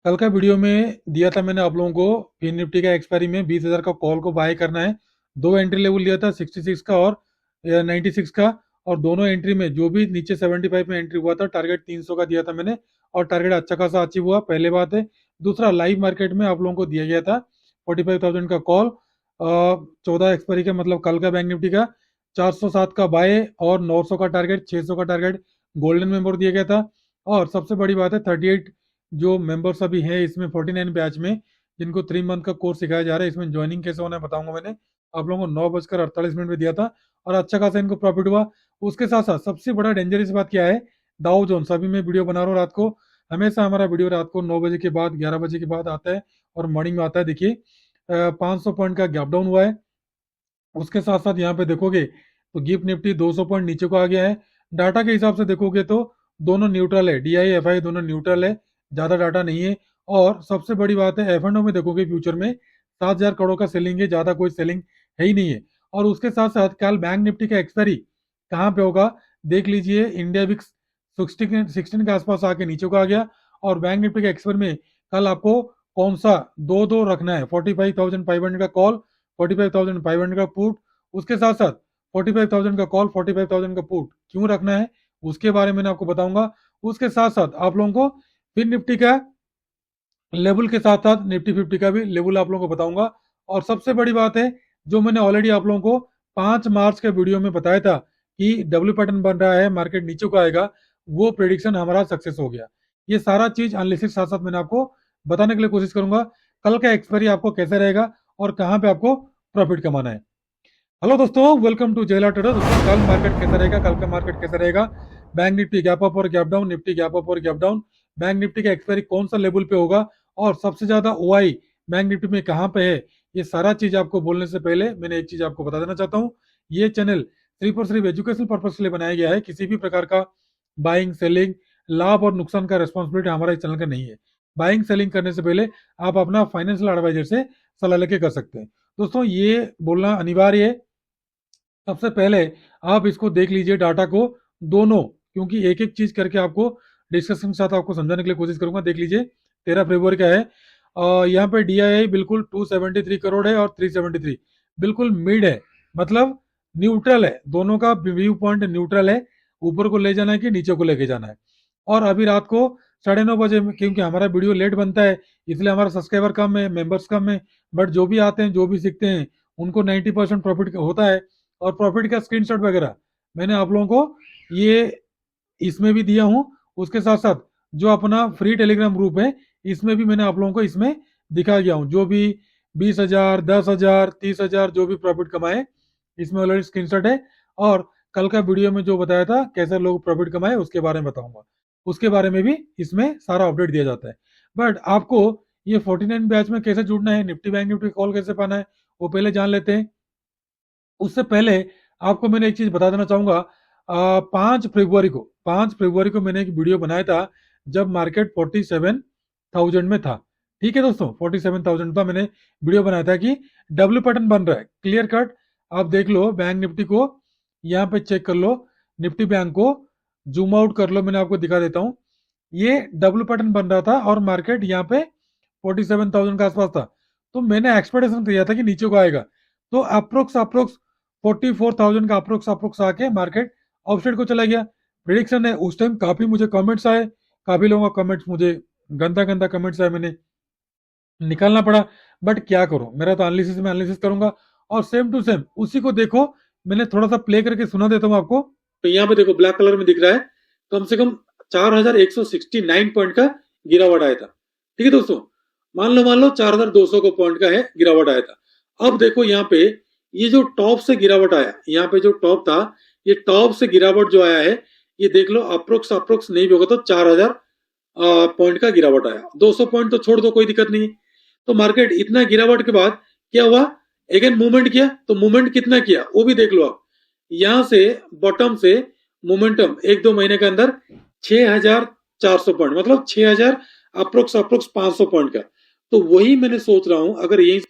कल का वीडियो में दिया था मैंने आप लोगों को फिन निफ्टी का एक्सपायरी में 20,000 का कॉल को बाय करना है। दो एंट्री लेवल लिया था 66 का और 96 का। और दोनों एंट्री में जो भी नीचे 75 में एंट्री हुआ था टारगेट 300 का दिया था मैंने। और टारगेट अच्छा खासा अचीव हुआ, पहले बात है। दूसरा, लाइव मार्केट में आप लोगों को दिया गया था 45,000 का कॉल, 14 एक्सपायरी का, मतलब कल का बैंक निफ्टी का 407 का बाय और 900 का टारगेट, 600 का टारगेट गोल्डन मेंबर दिया गया था। और सबसे बड़ी बात है 38 जो मेंबर्स अभी हैं इसमें 49 बैच में, जिनको 3 मंथ का कोर्स सिखाया जा रहा है, इसमें ज्वाइनिंग कैसे होना है बताऊंगा। मैंने आप लोगों को 9:48 में दिया था और अच्छा खासा इनको प्रॉफिट हुआ। उसके साथ साथ सबसे बड़ा डेंजरस बात क्या है, डाउ जोन्स, अभी मैं वीडियो बना रहा हूँ रात को। हमेशा हमारा वीडियो रात को 9 बजे के बाद, 11 बजे के बाद आता है और मॉर्निंग में आता है। देखिए 500 पॉइंट का गैप डाउन हुआ है। उसके साथ साथ यहाँ पे देखोगे तो गिफ्ट निफ्टी 200 पॉइंट नीचे को आ गया है। डाटा के हिसाब से देखोगे तो दोनों न्यूट्रल है, डीआई एफआई दोनों न्यूट्रल है, ज्यादा डाटा नहीं है। और सबसे बड़ी बात है, एफ एंड ओ में देखोगे फ्यूचर में 7,000 करोड़ का सेलिंग है, ज्यादा कोई सेलिंग है ही नहीं है। और उसके साथ साथ कल बैंक निफ्टी का एक्सपायरी कहाँ पे होगा देख लीजिए। इंडिया विक्स 16 के आसपास आके नीचे को आ गया। और बैंक निफ्टी के एक्सपायरी में कल आपको कौन सा दो दो रखना है, 45,500 का कॉल, 45,500 का पुट। उसके साथ साथ 45,000 का कॉल, 45,000 का पुट क्यों रखना है उसके बारे में मैं आपको बताऊंगा। उसके साथ साथ आप लोगों को फिर निफ्टी का लेवल के साथ साथ निफ्टी 50 का भी लेवल आप लोगों को बताऊंगा। और सबसे बड़ी बात है, जो मैंने ऑलरेडी आप लोगों को 5 मार्च के वीडियो में बताया था कि डब्ल्यू पैटर्न बन रहा है, मार्केट नीचे को आएगा, वो प्रेडिक्शन हमारा सक्सेस हो गया। ये सारा चीज एनालिसिस साथ साथ मैंने आपको बताने के लिए कोशिश करूंगा। कल का एक्सपायरी आपको कैसा रहेगा और कहाँ पे आपको प्रॉफिट कमाना है। हेलो दोस्तों, वेलकम टू जेला ट्रेडर। दोस्तों, कल मार्केट कैसा रहेगा, कल का मार्केट कैसा रहेगा। बैंक निफ्टी गैप अप और gap down, Nifty gap up और गैप डाउन, बैंक निफ्टी का एक्सपायरी कौन सा लेवल पे होगा और सबसे ज्यादा ओआई बैंक निफ्टी में कहाँ पे है, ये सारा चीज आपको बोलने से पहले मैंने एक चीज आपको बता देना चाहता हूँ। ये चैनल सिर्फ और सिर्फ एजुकेशनल पर्पज के लिए बनाया गया है। किसी भी प्रकार का बाइंग सेलिंग, लाभ और नुकसान का रेस्पॉन्सिबिलिटी हमारा इस चैनल का नहीं है। बाइंग सेलिंग करने से पहले आप अपना फाइनेंशियल एडवाइजर से सलाह लेके कर सकते हैं। दोस्तों, ये बोलना अनिवार्य है। सबसे पहले आप इसको देख लीजिए डाटा को, दोनों, क्योंकि एक एक चीज करके आपको डिस्कशन के साथ आपको समझाने के लिए कोशिश करूंगा। देख लीजिए 13 फरवरी का है। यहाँ पे डीआईआई बिल्कुल 273 करोड़ है और 373 बिल्कुल मिड है, मतलब न्यूट्रल है। दोनों का व्यू पॉइंट न्यूट्रल है, ऊपर को ले जाना है कि नीचे को लेके जाना है। और अभी रात को 9:30 बजे क्योंकि हमारा वीडियो लेट बनता है इसलिए हमारा सब्सक्राइबर कम है, मेंबर्स कम है। बट जो भी आते हैं, जो भी सीखते हैं, उनको 90% प्रॉफिट होता है। और प्रॉफिट का स्क्रीनशॉट वगैरह मैंने आप लोगों को ये इसमें भी दिया हूं। उसके साथ साथ जो अपना फ्री टेलीग्राम ग्रुप है इसमें भी मैंने आप लोगों को इसमें दिखा गया हूं। जो भी 20,000, 10,000, 30,000 जो भी प्रॉफिट कमाए, इसमें ऑलरेडी स्क्रीनशॉट है। और कल का वीडियो में जो बताया था कैसे लोग प्रॉफिट कमाए उसके बारे में बताऊंगा, उसके बारे में भी इसमें सारा अपडेट दिया जाता है। बट आपको ये 49 बैच में कैसे जुड़ना है, निफ्टी बैंक निफ्टी कॉल कैसे पाना है, वो पहले जान लेते हैं। उससे पहले आपको मैंने एक चीज बता देना चाहूंगा। 5 फरवरी को मैंने एक वीडियो बनाया था जब मार्केट 47,000 में था। ठीक है दोस्तों, 47,000 था, मैंने वीडियो बनाया था कि डब्ल्यू पैटर्न बन रहा है क्लियर कट। आप देख लो बैंक निफ्टी को, यहाँ पे चेक कर लो, निफ्टी बैंक को जूम आउट कर लो, मैंने आपको दिखा देता हूँ। ये डब्ल्यू पैटर्न बन रहा था और मार्केट यहाँ पे 47,000 के आसपास था। तो मैंने एक्सपेक्टेशन किया था कि नीचे को आएगा। तो अप्रोक्स अप्रोक्स 44,000 का अप्रोक्स अप्रोक्स आके मार्केट ऑफसेट को चला गया। प्रिडिक्शन है उस टाइम, काफी मुझे कमेंट्स आए, काफी लोगों का कमेंट्स मुझे गंदा गंदा कमेंट्स आए, मैंने निकालना पड़ा। बट क्या करूं, मेरा तो एनालिसिस में एनालिसिस करूंगा। और सेम टू सेम उसी को देखो, मैंने थोड़ा सा प्ले करके सुना देता हूं आपको। तो यहाँ पे देखो ब्लैक कलर में दिख रहा है, कम से कम 4,169 पॉइंट का गिरावट आया था। ठीक है दोस्तों, मान लो 4,200 को पॉइंट का है गिरावट आया था। अब देखो यहाँ पे ये जो टॉप से गिरावट आया, यहाँ पे जो टॉप था, ये टॉप से गिरावट जो आया है, ये देख लो अप्रोक्स अप्रोक्स नहीं भी होगा तो 4,000 पॉइंट का गिरावट आया। 200 पॉइंट तो छोड़ दो, कोई दिक्कत नहीं है। तो मार्केट इतना गिरावट के बाद क्या हुआ, अगेन मूवमेंट किया। तो मूवमेंट कितना किया वो भी देख लो आप। यहां से बॉटम से मोमेंटम 1-2 महीने के अंदर 6,400 पॉइंट, मतलब 6,000 अप्रोक्स अप्रोक्स 500 पॉइंट का। तो वही मैंने सोच रहा हूं, अगर यही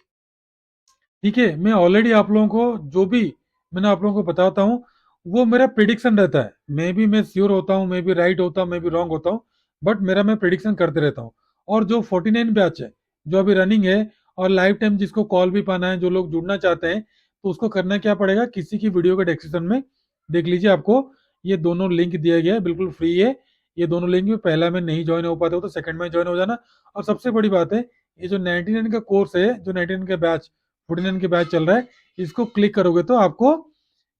ठीक है, मैं ऑलरेडी आप लोगों को जो भी मैंने आप लोगों को बताता हूँ वो मेरा प्रिडिक्शन रहता है। मैं श्योर होता हूँ, मैं भी राइट होता हूँ, मैं भी रॉन्ग होता हूँ, बट मेरा मैं प्रिडिक्शन करते रहता हूँ। और जो 49 बैच है जो अभी रनिंग है, और लाइफ टाइम जिसको कॉल भी पाना है, जो लोग जुड़ना चाहते हैं, तो उसको करना क्या पड़ेगा, किसी की वीडियो के डिस्क्रिप्शन में देख लीजिए, आपको ये दोनों लिंक दिया गया है, बिल्कुल फ्री है। ये दोनों लिंक में पहला में नहीं ज्वाइन हो पाते हो तो सेकंड में ज्वाइन हो जाना। और सबसे बड़ी बात है, ये जो 99 का कोर्स है, जो 99 का बैच 49 के बैच चल रहा है, इसको क्लिक करोगे तो आपको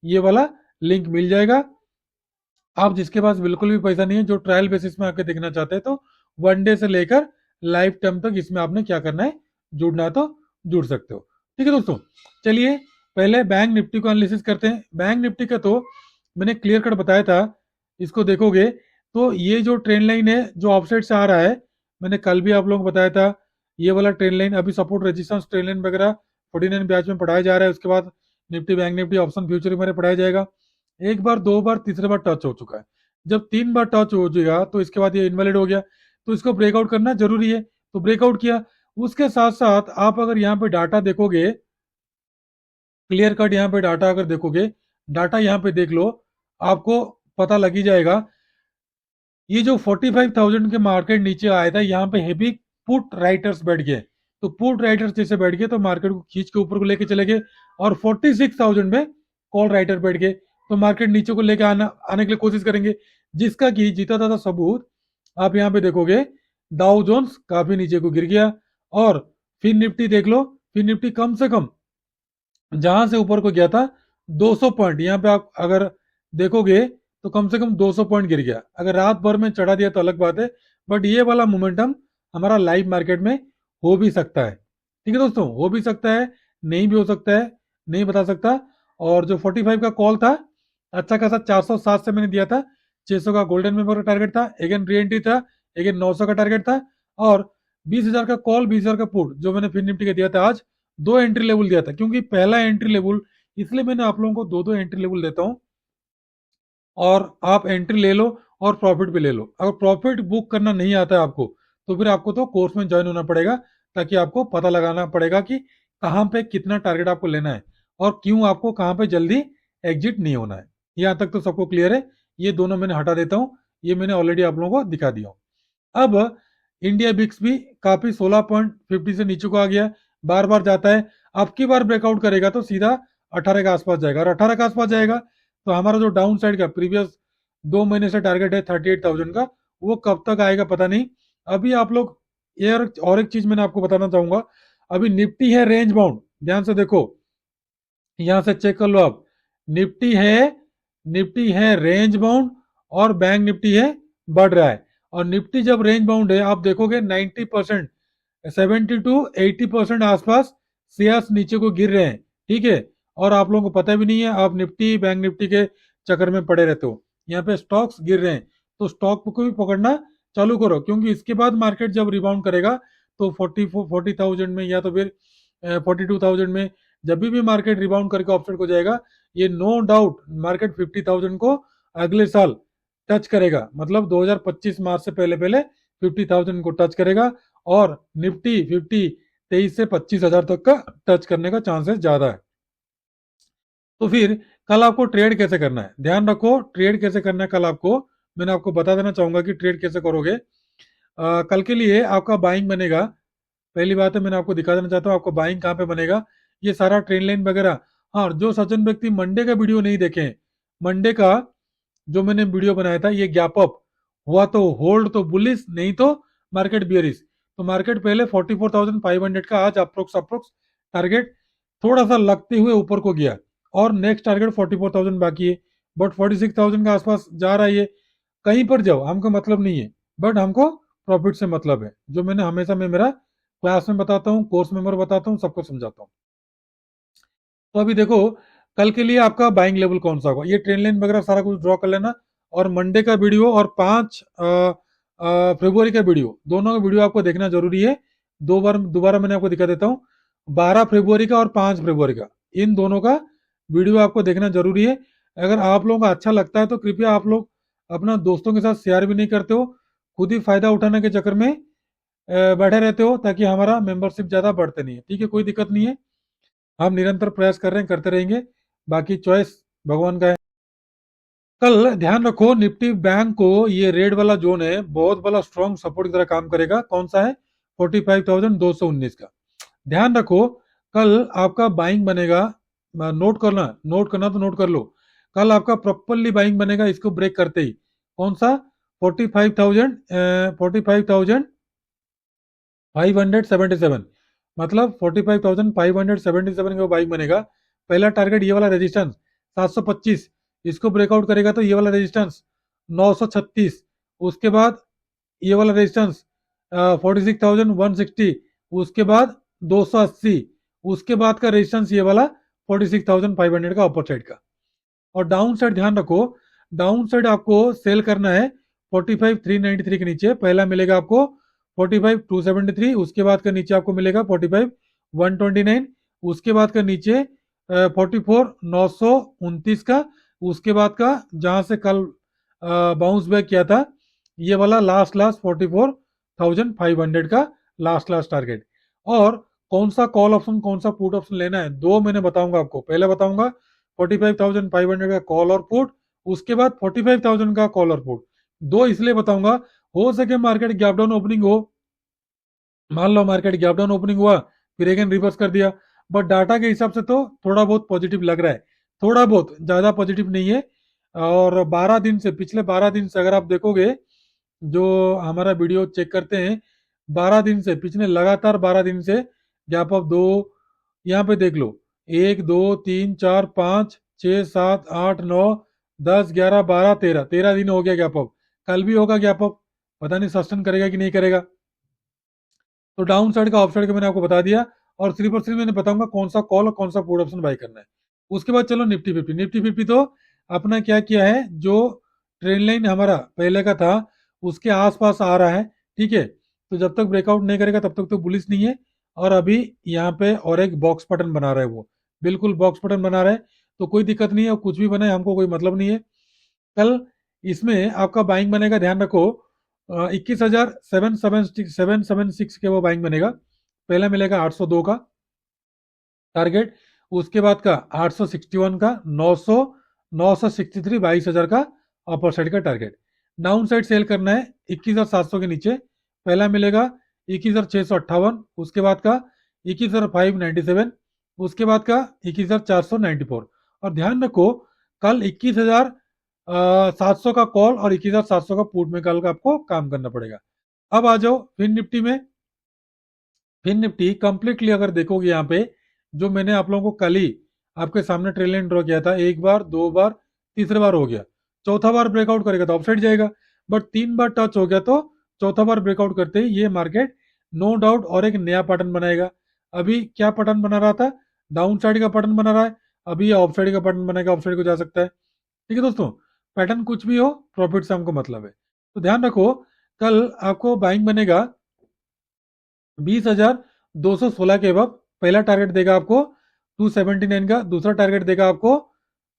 ये वाला लिंक मिल जाएगा। आप जिसके पास बिल्कुल भी पैसा नहीं है, जो ट्रायल बेसिस में आके देखना चाहते हैं, तो 1 डे से लेकर लाइफ टाइम तक इसमें आपने क्या करना है, जुड़ना है तो जुड़ सकते हो। ठीक है दोस्तों, चलिए पहले बैंक निफ्टी को एनालिसिस करते हैं। बैंक निफ्टी का तो मैंने क्लियर कट बताया था, इसको देखोगे तो ये जो ट्रेंड लाइन है जो ऑफसेट से आ रहा है, मैंने कल भी आप लोगों को बताया था, ये वाला ट्रेंड लाइन अभी सपोर्ट रेजिस्टेंस ट्रेंड लाइन वगैरह 49 बैच में पढ़ाया जा रहा है। उसके बाद Nifty bank Nifty option future में पढ़ाया जाएगा। एक बार, दो बार, तीसरे बार टच हो चुका है। जब 3 बार टच हो जाएगा तो इसके बाद ये इनवैलिड हो गया, तो इसको ब्रेकआउट करना जरूरी है, तो ब्रेकआउट किया। उसके साथ साथ आप अगर यहाँ पे डाटा देखोगे, क्लियर कट यहाँ पे डाटा अगर देखोगे, डाटा यहाँ पे देख लो, आपको पता लग ही जाएगा। ये जो 45,000 के मार्केट नीचे आया था, यहाँ पे हेवी पुट राइटर्स बैठ गए, तो पुट राइटर्स जैसे बैठ गए तो मार्केट को खींच के ऊपर को लेके चले गए, और 46,000 में कॉल राइटर बैठ गए, तो मार्केट नीचे को लेके आने के लिए कोशिश करेंगे, जिसका कि जीता था सबूत आप यहाँ पे देखोगे। डाउ जोन्स काफी नीचे को गिर गया, और फिर निफ्टी देख लो, फिर निफ्टी कम से कम जहां से ऊपर को गया था 200 पॉइंट, यहाँ पे आप अगर देखोगे तो कम से कम 200 पॉइंट गिर गया। अगर रात भर में चढ़ा दिया तो अलग बात है, बट ये वाला मोमेंटम हमारा लाइव मार्केट में हो भी सकता है। ठीक है दोस्तों, हो भी सकता है, नहीं भी हो सकता है, नहीं बता सकता। और जो 45 का कॉल था, अच्छा खासा 407 से मैंने दिया था, 600 का गोल्डन मेंबर का टारगेट था, अगेन री एंट्री था, अगेन 900 का टारगेट था, और 20,000 का कॉल, 20,000 का पुट जो मैंने फिर निफ्टी का दिया था आज, दो एंट्री लेवल दिया था, क्योंकि पहला एंट्री लेवल, इसलिए मैंने आप लोगों को दो दो एंट्री लेवल देता हूं, और आप एंट्री ले लो और प्रॉफिट भी ले लो। अगर प्रॉफिट बुक करना नहीं आता है आपको, तो फिर आपको तो कोर्स में ज्वाइन होना पड़ेगा, ताकि आपको पता लगाना पड़ेगा कि कहाँ पे कितना टारगेट आपको लेना है, और क्यों आपको कहाँ पे जल्दी एग्जिट नहीं होना है। यहाँ तक तो सबको क्लियर है। ये दोनों मैंने हटा देता हूँ, ये मैंने ऑलरेडी आप लोगों को दिखा दिया। अब इंडिया बिक्स भी काफी 16.50 से नीचे को आ गया, बार बार जाता है। अब की बार ब्रेकआउट करेगा तो सीधा 18 के आसपास जाएगा, और 18 के आसपास जाएगा तो हमारा जो डाउन साइड का प्रीवियस 2 महीने से टारगेट है 38,000 का, वो कब तक आएगा पता नहीं। अभी आप लोग यार, और एक चीज मैंने आपको बताना चाहूंगा, अभी निफ्टी है रेंज बाउंड, ध्यान से देखो, यहां से चेक कर लो आप, निफ्टी है निफ्टी है रेंज बाउंड, और बैंक निफ्टी है बढ़ रहा है। और निफ्टी जब रेंज बाउंड है, आप देखोगे 90%, 70 to 80% आसपास शेयर्स नीचे को गिर रहे हैं। ठीक है, और आप लोगों को पता भी नहीं है, आप निफ्टी बैंक निफ्टी के चक्कर में पड़े रहते हो, यहाँ पे स्टॉक्स गिर रहे हैं, तो स्टॉक को भी पकड़ना चालू करो, क्योंकि इसके बाद मार्केट जब रिबाउंड करेगा तो 40,000 में, या तो फिर 42,000 में, जब भी मार्केट रिबाउंड करके ऑफसेट को जाएगा, ये नो डाउट मार्केट 50,000 को अगले साल टच करेगा, मतलब 2025 मार्च से पहले पहले 50,000 को टच करेगा, और निफ्टी 23 से 25,000 तक का टच करने का चांसेस ज्यादा है। तो फिर कल आपको ट्रेड कैसे करना है, ध्यान रखो, ट्रेड कैसे करना है कल आपको मैंने आपको बता देना चाहूंगा कि ट्रेड कैसे करोगे। कल के लिए आपका बाइंग बनेगा, पहली बात है मैंने आपको दिखा देना चाहता हूँ आपको बाइंग कहाँ पे बनेगा, ये सारा ट्रेंड लाइन वगैरह। हाँ, जो सज्जन व्यक्ति मंडे का वीडियो नहीं देखे, मंडे का जो मैंने वीडियो बनाया था, ये गैप अप हुआ तो होल्ड तो बुलिस, नहीं तो मार्केट बियरिश। तो मार्केट पहले 44,500 का आज अप्रोक्स अप्रोक्स टारगेट थोड़ा सा लगते हुए ऊपर को गया, और नेक्स्ट टारगेट 44,000 बाकी है, बट 46,000 के आसपास जा रहा है ये। कहीं पर जाओ हमको मतलब नहीं है, बट हमको प्रॉफिट से मतलब है, जो मैंने हमेशा में मेरा क्लास में बताता हूँ, कोर्स मेंबर बताता हूँ, सबको समझाता हूँ। तो अभी देखो, कल के लिए आपका बाइंग लेवल कौन सा होगा, ये ट्रेंड लाइन वगैरह सारा कुछ ड्रॉ कर लेना, और मंडे का वीडियो और 5 फरवरी का वीडियो, दोनों का वीडियो आपको देखना जरूरी है। दो बार दोबारा मैंने आपको दिखा देता हूँ, 12 फरवरी का और 5 फरवरी का, इन दोनों का वीडियो आपको देखना जरूरी है। अगर आप लोगों का अच्छा लगता है तो कृपया आप लोग अपना दोस्तों के साथ शेयर भी नहीं करते हो, खुद ही फायदा उठाने के चक्कर में बैठे रहते हो, ताकि हमारा मेंबरशिप ज्यादा बढ़ते नहीं है। ठीक है, कोई दिक्कत नहीं है, हम निरंतर प्रयास कर रहे हैं, करते रहेंगे, बाकी चॉइस भगवान का है। कल ध्यान रखो निफ्टी बैंक को ये रेड वाला जोन है बहुत बड़ा स्ट्रॉन्ग सपोर्ट की तरह काम करेगा। कौन सा है? 45,219 का। ध्यान रखो कल आपका बाइंग बनेगा। नोट करना तो नोट कर लो। कल आपका प्रॉपरली बाइंग बनेगा इसको ब्रेक करते ही। कौन सा? 45,577, मतलब 45,577 का बाइंग बनेगा। पहला टारगेट ये वाला रेजिस्टेंस 725, इसको ब्रेकआउट करेगा तो ये वाला रेजिस्टेंस 936, उसके बाद ये वाला रेजिस्टेंस 46,160, उसके बाद 280, उसके बाद का रेजिस्टेंस ये वाला 46,500 का अपर साइड का। और डाउन साइड ध्यान रखो, डाउन साइड आपको सेल करना है 45,393 के नीचे। पहला मिलेगा आपको 45,273, उसके बाद का नीचे आपको मिलेगा 45,129, उसके बाद का नीचे 44,929 का, उसके बाद का जहां से कल बाउंस बैक किया था ये वाला लास्ट 44,500 का लास्ट टारगेट। और कौन सा कॉल ऑप्शन कौन सा पुट ऑप्शन लेना है दो मैंने बताऊंगा आपको। पहले बताऊंगा 45,500 का कॉल और पुट, उसके बाद 45,000 का कॉल और पुट। दो इसलिए बताऊंगा, हो सके मार्केट गैप डाउन ओपनिंग हो, मान लो मार्केट गैप डाउन ओपनिंग हुआ फिर अगेन रिवर्स कर दिया, बट डाटा के हिसाब से तो थोड़ा बहुत पॉजिटिव लग रहा है, थोड़ा बहुत, ज्यादा पॉजिटिव नहीं है। और 12 दिन से, पिछले 12 दिन से अगर आप देखोगे, जो हमारा वीडियो चेक करते हैं 12 दिन से, पिछले लगातार 12 दिन से गैप अप दो, यहाँ पे देख लो, 1 2 3 4 5 6 7 8 9 10 11 12 13 13 दिन हो गया गैप अप। कल भी होगा गैप अप, पता नहीं सस्टेन करेगा कि नहीं करेगा। तो डाउन साइड का ऑफ साइड का मैंने आपको बता दिया। और स्लीपर सीरीज मैंने बताऊंगा कौन सा कॉल और कौन सा पुट ऑप्शन बाय करना है। उसके बाद चलो निफ्टी फिफ्टी। निफ्टी फिफ्टी तो अपना क्या किया है, जो ट्रेंड लाइन हमारा पहले का था उसके आसपास आ रहा है, ठीक है। तो जब तक ब्रेकआउट नहीं करेगा तब तक तो बुलिश नहीं है। और अभी यहाँ पे और एक बॉक्स पैटर्न बना रहा है, वो बिल्कुल बॉक्स पैटर्न बना रहा है, तो कोई दिक्कत नहीं है, कुछ भी बने हमको कोई मतलब नहीं है। कल इसमें आपका बाइंग बनेगा, ध्यान रखो 21,776 के वो बाइंग बनेगा। पहला मिलेगा 802 का टारगेट, उसके बाद का 861 का, 900, 963, 22,000 का अपर साइड का टारगेट। डाउन साइड सेल करना है 21,700 के नीचे। पहला मिलेगा 21,658, उसके बाद का 21,597, उसके बाद का 21,494। और ध्यान रखो कल 21,700 का कॉल और 21,700 का पुट में कल का आपको काम करना पड़ेगा। अब आ जाओ फिन निफ्टी में। फिन निफ्टी कंप्लीटली अगर देखोगे यहाँ पे, जो मैंने आप लोगों को कल ही आपके सामने ट्रेल लाइन ड्रॉ किया था, एक बार, दो बार, तीसरे बार हो गया, चौथा बार ब्रेकआउट करेगा तो अपसाइड जाएगा, बट 3 बार टच हो गया तो चौथा बार ब्रेकआउट करते ही ये मार्केट नो डाउट और एक नया पैटर्न बनाएगा। अभी क्या पैटर्न बना रहा था? डाउन साइड का पैटर्न बना रहा है, अभी ये ऑफ साइड का पैटर्न बनेगा, ऑफ साइड को जा सकता है। ठीक है दोस्तों, पैटर्न कुछ भी हो, प्रॉफिट से हमको मतलब है। तो ध्यान रखो कल आपको बाइंग बनेगा 20,216 के अब। पहला टारगेट देगा आपको 279 का, दूसरा टारगेट देगा आपको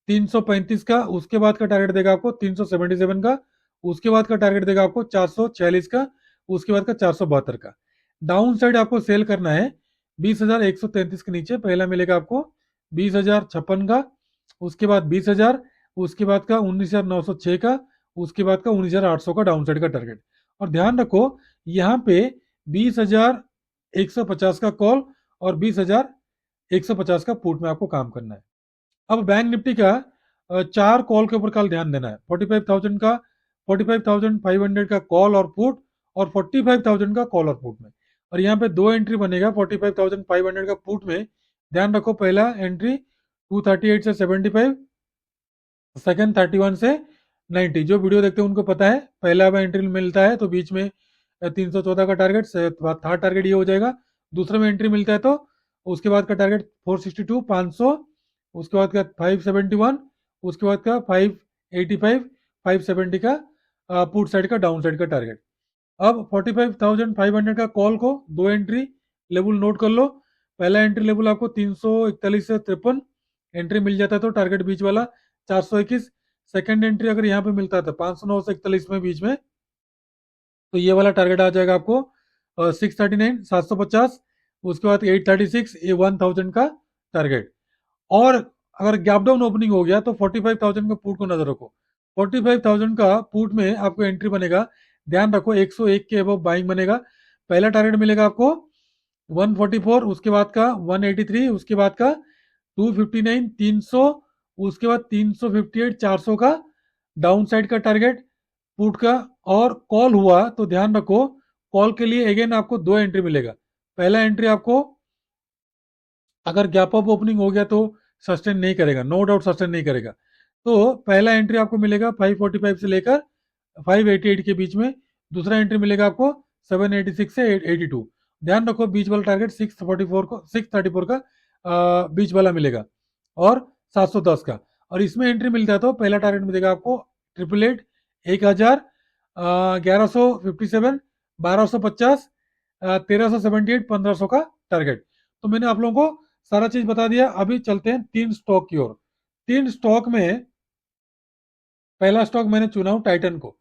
335 का, उसके बाद का टारगेट देगा आपको 377 का, उसके बाद का टारगेट देगा आपको 446 का, उसके बाद का 472 का। डाउन साइड आपको सेल करना है 20,133 के नीचे। पहला मिलेगा आपको 20,056 का, उसके बाद 20,000, उसके बाद का 19,906 का, उसके बाद का 19,800 का डाउन साइड का टारगेट। और ध्यान रखो यहाँ पे 20,150 का कॉल और 20,150 का पुट में आपको काम करना है। अब बैंक निफ्टी का चार कॉल के ऊपर कल ध्यान देना है। 45,000 का, 45,500 का कॉल और पुट, और 45,000 का कॉल और पुट में। और यहाँ पे दो एंट्री बनेगा 45,500 का पुट में। ध्यान रखो पहला एंट्री 238 से 75, सेकंड 31 से 90। जो वीडियो देखते हैं उनको पता है, पहला एंट्री मिलता है तो बीच में 314 का टारगेट, थर्ड टारगेट ये हो जाएगा। दूसरे में एंट्री मिलता है तो उसके बाद का टारगेट 462, 500, उसके बाद का 571, उसके बाद का 585, 570 का पुट साइड का डाउन साइड का टारगेट। अब 45,500 का कॉल को दो एंट्री लेवल नोट कर लो। पहला एंट्री लेवल आपको 341 से 53 एंट्री मिल जाता है तो टारगेट बीच वाला 421। सेकंड एंट्री अगर यहाँ पे मिलता था 509 से 41 में बीच में, तो ये वाला टारगेट आ जाएगा आपको 639, 750, उसके बाद 836, ये 1,000 का टारगेट। और अगर गैप डाउन ओपनिंग हो गया तो 45,000 का पुट को नजर रखो। 45,000 का पुट में आपको एंट्री बनेगा, ध्यान रखो 101 के अबव बाइंग बनेगा। पहला टारगेट मिलेगा आपको 144, उसके बाद का 183, उसके बाद का 259, 300, उसके बाद 358, 400 का डाउन साइड का टारगेट पुट का। और कॉल हुआ तो ध्यान रखो, कॉल के लिए अगेन आपको दो एंट्री मिलेगा। पहला एंट्री आपको अगर गैप अप ओपनिंग हो गया तो सस्टेन नहीं करेगा, नो डाउट सस्टेन नहीं करेगा। तो पहला एंट्री आपको मिलेगा 545 से लेकर 588 के बीच में। दूसरा एंट्री मिलेगा आपको 786 से 82। ध्यान रखो बीच वाला टारगेट 644 को 634 का बीच वाला मिलेगा, और 710 का। और इसमें एंट्री मिलता है तो पहला टारगेट मिलेगा आपको 888, 1000, 1157, 1250, 1378, 1500 का टारगेट। तो मैंने आप लोगों को सारा चीज बता दिया। अभी चलते हैं तीन स्टॉक की ओर। तीन स्टॉक में पहला स्टॉक मैंने चुना हूं टाइटन को।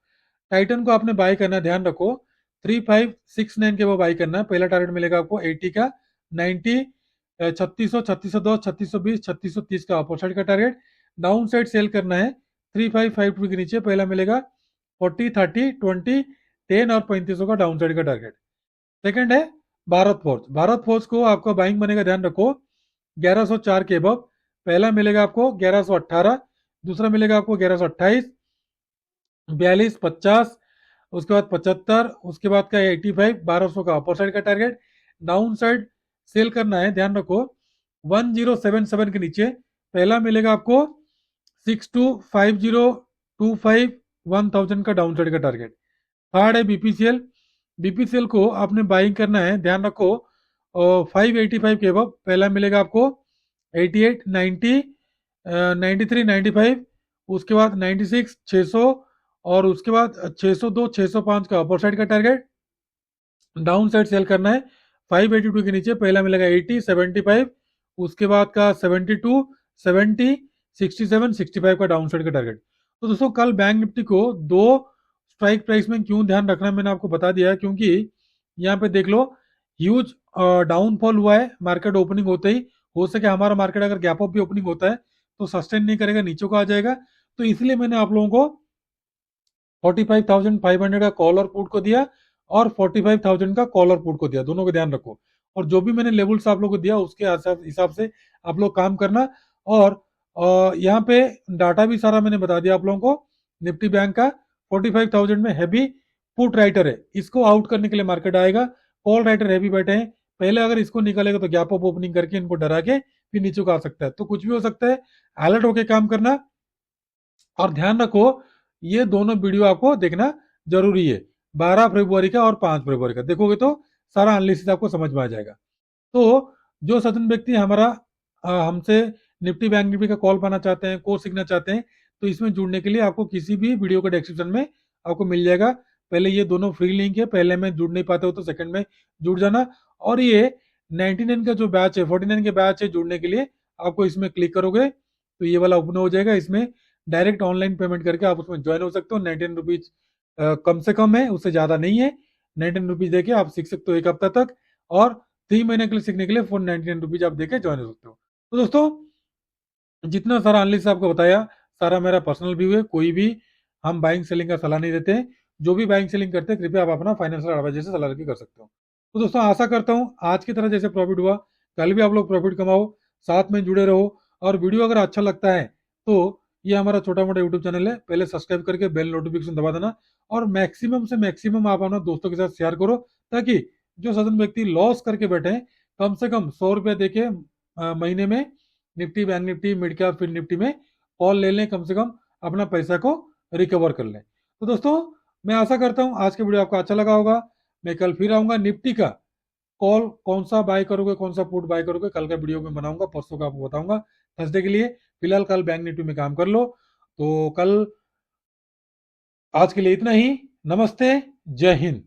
टाइटन को आपने बाय करना है, ध्यान रखो 3569 के वो बाय करना है। पहला टारगेट मिलेगा आपको 80 का, 90, 3600, 3602, 3620, 3630 का अपर साइड का टारगेट। डाउन साइड सेल करना है 3552 के नीचे। पहला मिलेगा 40, 30, 20, 10 और 3500 का डाउन साइड का टारगेट। सेकंड है भारत फोर्ज। भारत फोर्ज को आपका बाइंग बनेगा, ध्यान रखो 1104 के अबव। पहला मिलेगा आपको 1118, दूसरा मिलेगा आपको 1128, 42, 50, उसके बाद 75, उसके बाद का 85, 1200 का अपर साइड का टारगेट। डाउन साइड सेल करना है, ध्यान रखो 1077 के नीचे। पहला मिलेगा आपको 625025, 1000 का डाउन साइड का टारगेट। थर्ड है बीपीसीएल। बीपीसीएल को आपने बाइंग करना है, ध्यान रखो 585 के अबव। पहला मिलेगा आपको 88, 90, 93, 95, उसके बाद 96, 600, और उसके बाद 602, 605 का अपर साइड का टारगेट। डाउन साइड सेल करना है 582 के नीचे। पहला मिलेगा 80, 75, उसके बाद का 72, 70, 67, 65 का डाउन साइड का टारगेट। तो दोस्तों कल बैंक निफ्टी को दो स्ट्राइक प्राइस में क्यों ध्यान रखना मैंने आपको बता दिया है, क्योंकि यहाँ पे देख लो ह्यूज डाउनफॉल हुआ है मार्केट ओपनिंग होते ही। हो सके हमारा मार्केट अगर गैप अप भी ओपनिंग होता है तो सस्टेन नहीं करेगा, नीचे को आ जाएगा। तो इसलिए मैंने आप लोगों को 45,500 का कॉल और पुट को दिया, और 45,000 का कॉल और पुट को दिया, दोनों को ध्यान रखो। और जो भी मैंने लेवल्स आप लोगों को दिया उसके हिसाब से आप लोग काम करना। और यहाँ पे डाटा भी सारा मैंने बता दिया आप लोगों को। निफ्टी बैंक का 45,000 में हैवी पुट राइटर है, इसको आउट करने के लिए मार्केट आएगा। कॉल राइटर हैवी बैठे हैं, पहले अगर इसको निकालेगा तो गैप अप ओपनिंग करके इनको डरा के फिर नीचे को आ सकता है। तो कुछ भी हो सकता है, अलर्ट होके काम करना। और ध्यान रखो ये दोनों वीडियो आपको देखना जरूरी है, 12 फरवरी का और 5 फरवरी का। देखोगे तो सारा एनालिसिस आपको समझ में आ जाएगा। तो जो सज्जन व्यक्ति हमारा हमसे निफ्टी बैंक निफ्टी का कॉल पाना चाहते हैं, कोर्स सीखना चाहते हैं, तो इसमें जुड़ने के लिए आपको किसी भी वीडियो के डिस्क्रिप्शन में आपको मिल जाएगा। पहले ये दोनों फ्री लिंक है, पहले में जुड़ नहीं पाते हो तो सेकंड में जुड़ जाना। और ये 99 का जो बैच है, 49 के बैच है, जुड़ने के लिए आपको इसमें क्लिक करोगे तो ये वाला ओपन हो जाएगा। इसमें डायरेक्ट ऑनलाइन पेमेंट करके आप उसमें ज्वाइन हो सकते हो। 99 रुपीज कम से कम है, उससे ज्यादा नहीं है। 99 रुपीज देके आप सीख सकते हो एक हफ्ता तक, और 3 महीने के लिए सीखने के लिए 499 रुपीज आप देके ज्वाइन हो सकते हो। तो दोस्तों जितना सारा एनालिसिस आपको बताया सारा मेरा पर्सनल व्यू है, कोई भी हम बाइंग सेलिंग का सलाह नहीं देते हैं। जो भी बाइंग सेलिंग करते हैं कृपया आप अपना फाइनेंशियल एडवाइजर से सलाह लेके कर सकते हो। तो दोस्तों आशा करता हूँ आज की तरह जैसे प्रॉफिट हुआ कल भी आप लोग प्रॉफिट कमाओ, साथ में जुड़े रहो। और वीडियो अगर अच्छा लगता है तो ये हमारा छोटा मोटा यूट्यूब चैनल है, पहले सब्सक्राइब करके बेल नोटिफिकेशन दबा देना। और मैक्सिमम से मैक्सिमम आप अपना दोस्तों के साथ शेयर करो, ताकि जो सदन व्यक्ति लॉस करके बैठे हैं कम से कम 100 रुपया देके महीने में Nifty bank Nifty mid cap फिर निफ्टी में कॉल ले लें, कम से कम अपना पैसा को रिकवर कर लें। तो दोस्तों मैं आशा करता हूं आज के वीडियो आपको अच्छा लगा होगा। मैं कल फिर आऊंगा, निफ्टी का कॉल कौन सा बाय करोगे कौन सा पुट बाय करोगे कल का वीडियो में बनाऊंगा, परसों का आपको बताऊंगा थर्सडे के लिए। फिलहाल कल बैंक निफ्टी में काम कर लो। तो कल आज के लिए इतना ही। नमस्ते, जय हिंद।